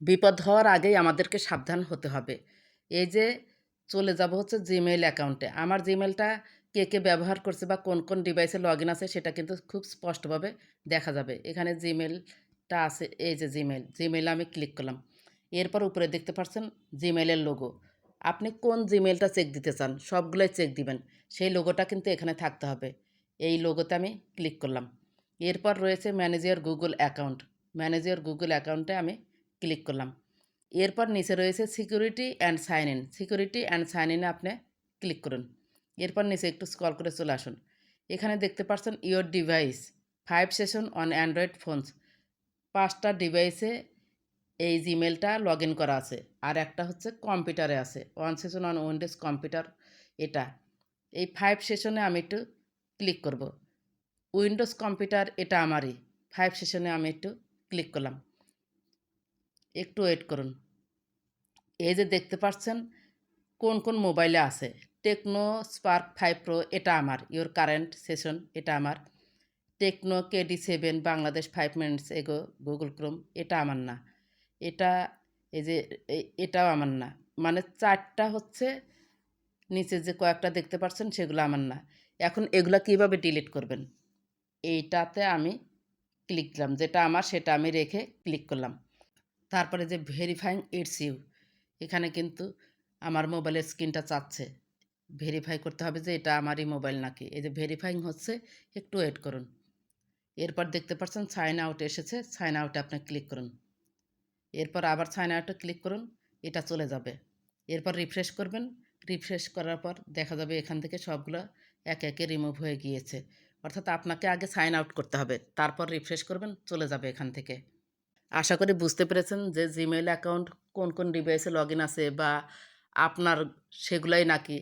বিপদ হওয়ার আগেই আমাদেরকে সাবধান হতে হবে। এই যে চলে যাব হচ্ছে জিমেইল অ্যাকাউন্টে। আমার জিমেইলটা কে ব্যবহার করছে বা কোন ডিভাইসে লগইন আছে সেটা কিন্তু খুব স্পষ্টভাবে দেখা যাবে। এখানে জিমেইলটা আছে, এই যে জিমেইলে আমি ক্লিক করলাম। এরপর উপরে দেখতে পাচ্ছেন জিমেইলের লোগো। আপনি কোন জিমেইলটা চেক দিতে চান সবগুলাই চেক দিবেন। সেই লোগোটা কিন্তু এখানে থাকতে হবে। এই লোগোতে আমি ক্লিক করলাম। এরপর রয়েছে manage your Google account. Manage your Google অ্যাকাউন্টে আমি ক্লিক করলাম। এরপর নিচে রয়েছে security and sign in. Security and sign ইনে আপনি ক্লিক করুন। এরপর নিচে একটু স্ক্রল করে চলে আসুন। এখানে দেখতে পাচ্ছেন your device 5 session on Android phones. 5টা ডিভাইসে এই জিমেলটা লগ ইন করা আছে। আর একটা হচ্ছে কম্পিউটারে আছে 1 সেশন অন উইন্ডোজ কম্পিউটার। এটা এই 5 সেশনে আমি একটু ক্লিক করব। উইন্ডোজ কম্পিউটার এটা আমারই। 5 সেশনে আমি একটু ক্লিক করলাম। একটু ওয়েট করুন। এই যে দেখতে পাচ্ছেন কোন মোবাইলে আছে। টেকনো স্পার্ক 5 প্রো এটা আমার। ইওর কারেন্ট সেশন এটা আমার। Techno KD7 Bangladesh 5 minutes ago Google Chrome এটা আমার না। এটা এই যে এটাও আমার না। মানে 4টা হচ্ছে নিচে যে কয়েকটা দেখতে পাচ্ছেন সেগুলো আমার না। এখন এগুলা কিভাবে ডিলিট করবেন? এইটাতে আমি ক্লিক দিলাম। যেটা আমার সেটা আমি রেখে ক্লিক করলাম। তারপরে যে ভেরিফাইং ইটস ইউ, এখানে কিন্তু আমার মোবাইলের স্ক্রিনটা চাচ্ছে। ভেরিফাই করতে হবে যে এটা আমারই মোবাইল নাকি। এই যে ভেরিফাইং হচ্ছে, একটু ওয়েট করুন। এরপর দেখতে পাচ্ছেন সাইন আউট এসেছে, সাইন আউটে আপনি ক্লিক করুন। এরপর আবার সাইন আউটে ক্লিক করুন, এটা চলে যাবে। এরপর রিফ্রেশ করবেন। রিফ্রেশ করার পর দেখা যাবে এখান থেকে সবগুলো একে রিমুভ হয়ে গিয়েছে। অর্থাৎ আপনাকে আগে সাইন আউট করতে হবে, তারপর রিফ্রেশ করবেন, চলে যাবে এখান থেকে। আশা করি বুঝতে পেরেছেন যে জিমেইল অ্যাকাউন্ট কোন ডিভাইসে লগ ইন আছে বা আপনার সেগুলাই নাকি।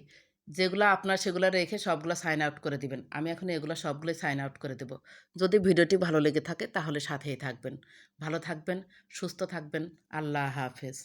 যেগুলো আপনার সেগুলো রেখে সবগুলো সাইন আউট করে দিবেন। আমি এখন এগুলো সবগুলোই সাইন আউট করে দেব। যদি ভিডিওটি ভালো লেগে থাকে তাহলে সাথেই থাকবেন। ভালো থাকবেন, সুস্থ থাকবেন। আল্লাহ হাফেজ।